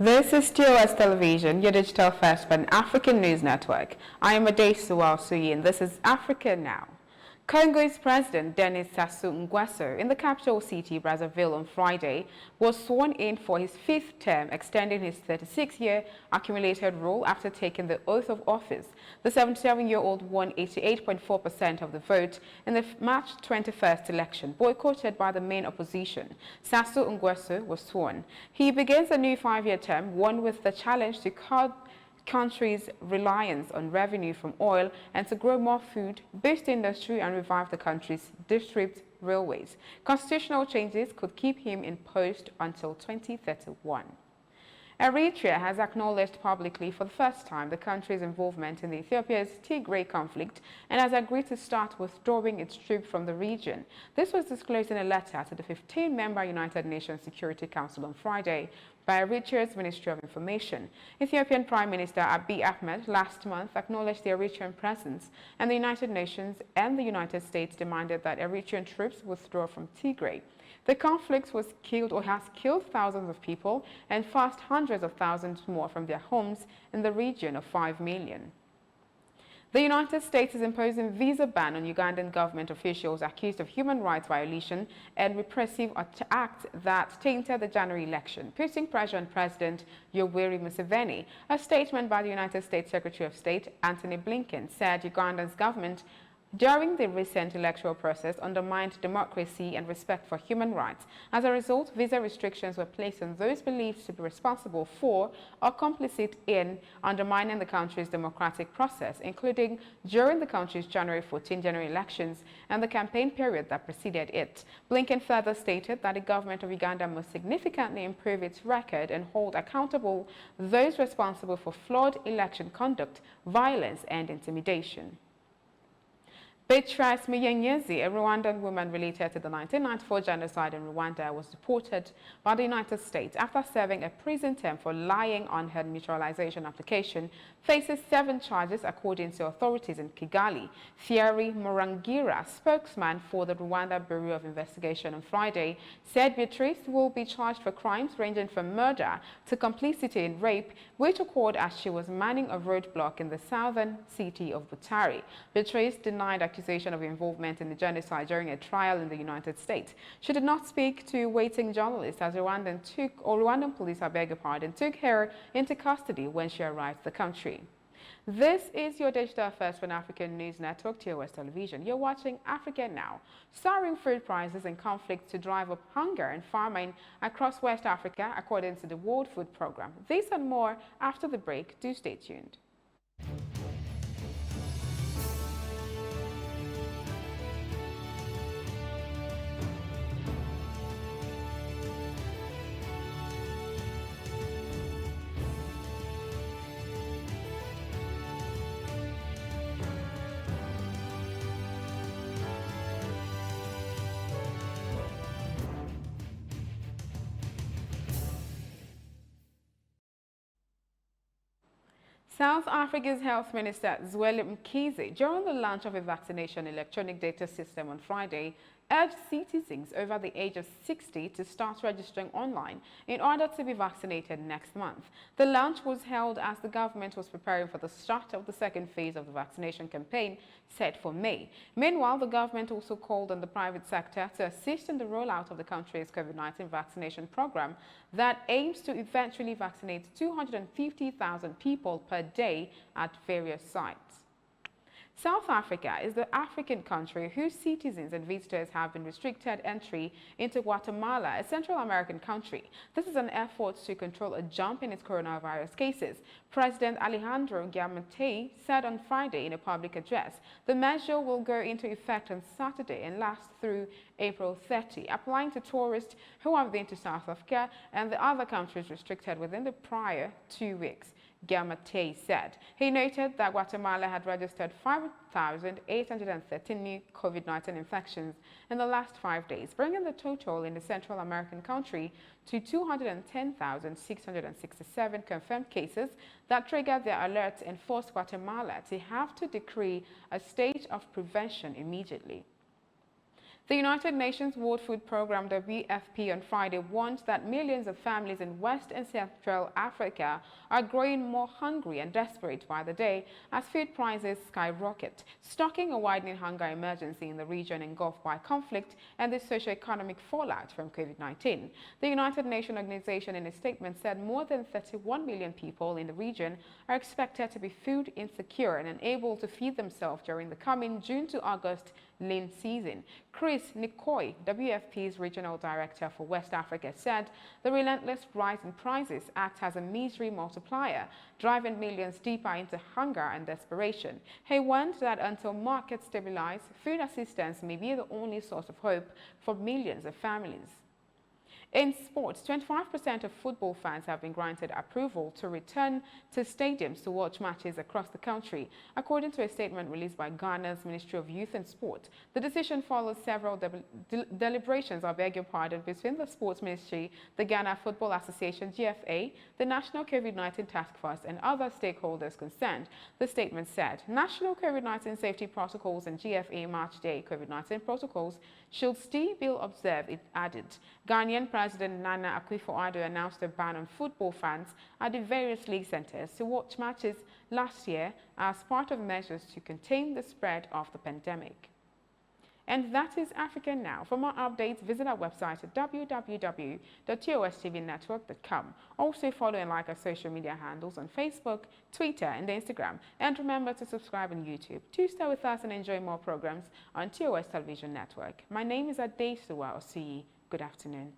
This is TOS Television, your digital first Pan-African news network. I am Adesu Suyi, and this is Africa Now. Congo's President Denis Sassou Nguesso in the capital city Brazzaville on Friday was sworn in for his fifth term, extending his 36-year accumulated rule after taking the oath of office. The 77-year-old won 88.4% of the vote in the March 21st election, boycotted by the main opposition. Sassou Nguesso was sworn. He begins a new 5-year term, one with the challenge to cut country's reliance on revenue from oil and to grow more food, boost industry and revive the country's district railways. Constitutional changes could keep him in post until 2031. Eritrea has acknowledged publicly for the first time the country's involvement in Ethiopia's Tigray conflict and has agreed to start withdrawing its troops from the region. This was disclosed in a letter to the 15-member United Nations Security Council on Friday by Eritrea's Ministry of Information. Ethiopian Prime Minister Abiy Ahmed last month acknowledged the Eritrean presence, and the United Nations and the United States demanded that Eritrean troops withdraw from Tigray. The conflict has killed thousands of people and forced hundreds of thousands more from their homes in the region of 5 million. The United States is imposing visa ban on Ugandan government officials accused of human rights violation and repressive acts that tainted the January election, putting pressure on President Yoweri Museveni. A statement by the United States Secretary of State Antony Blinken said Uganda's government during the recent electoral process undermined democracy and respect for human rights. As a result, visa restrictions were placed on those believed to be responsible for or complicit in undermining the country's democratic process, including during the country's January 14 general elections and the campaign period that preceded it. Blinken further stated that the government of Uganda must significantly improve its record and hold accountable those responsible for flawed election conduct, violence, and intimidation. Beatrice Munyenyezi, a Rwandan woman related to the 1994 genocide in Rwanda, was deported by the United States after serving a prison term for lying on her naturalization application, faces 7 charges according to authorities in Kigali. Thierry Morangira, spokesman for the Rwanda Bureau of Investigation on Friday, said Beatrice will be charged for crimes ranging from murder to complicity in rape, which occurred as she was manning a roadblock in the southern city of Butare. Beatrice denied accusation of involvement in the genocide during a trial in the United States. She did not speak to waiting journalists as Rwandan police, took her into custody when she arrived at the country. This is your digital first Pan-African news network, TOS Television. You're watching Africa Now. Soaring food prices and conflicts to drive up hunger and famine across West Africa, according to the World Food Programme. This and more after the break. Do stay tuned. South Africa's Health Minister Zweli Mkhize, during the launch of a vaccination electronic data system on Friday, urged citizens over the age of 60 to start registering online in order to be vaccinated next month. The launch was held as the government was preparing for the start of the second phase of the vaccination campaign set for May. Meanwhile, the government also called on the private sector to assist in the rollout of the country's COVID-19 vaccination program that aims to eventually vaccinate 250,000 people per day at various sites. South Africa is the African country whose citizens and visitors have been restricted entry into Guatemala, a Central American country. This is an effort to control a jump in its coronavirus cases. President Alejandro Giammattei said on Friday in a public address, the measure will go into effect on Saturday and last through April 30, applying to tourists who have been to South Africa and the other countries restricted within the prior 2 weeks. Giammattei said. He noted that Guatemala had registered 5,813 new COVID-19 infections in the last 5 days, bringing the total in the Central American country to 210,667 confirmed cases that triggered their alerts and forced Guatemala to have to decree a state of prevention immediately. The United Nations World Food Programme, WFP, on Friday warned that millions of families in West and Central Africa are growing more hungry and desperate by the day as food prices skyrocket, stalking a widening hunger emergency in the region engulfed by conflict and the socio-economic fallout from COVID-19. The United Nations organization in a statement said more than 31 million people in the region are expected to be food insecure and unable to feed themselves during the coming June to August lean season. Chris Nikoi, WFP's regional director for West Africa, said the relentless rise in prices acts as a misery multiplier, driving millions deeper into hunger and desperation. He warned that until markets stabilize, food assistance may be the only source of hope for millions of families. In sports, 25% of football fans have been granted approval to return to stadiums to watch matches across the country, according to a statement released by Ghana's Ministry of Youth and Sport. The decision follows several deliberations, between the Sports Ministry, the Ghana Football Association (GFA), the National COVID-19 Task Force, and other stakeholders concerned. The statement said, national COVID-19 safety protocols and GFA match day COVID-19 protocols should still be observed, it added. Ghanaian President Nana Akufo-Addo announced a ban on football fans at the various league centers to watch matches last year as part of measures to contain the spread of the pandemic. And that is Africa Now. For more updates, visit our website at www.tostvnetwork.com. Also follow and like our social media handles on Facebook, Twitter, and Instagram. And remember to subscribe on YouTube. To stay with us and enjoy more programs on TOS Television Network. My name is Adesuwa Osuyi. Good afternoon.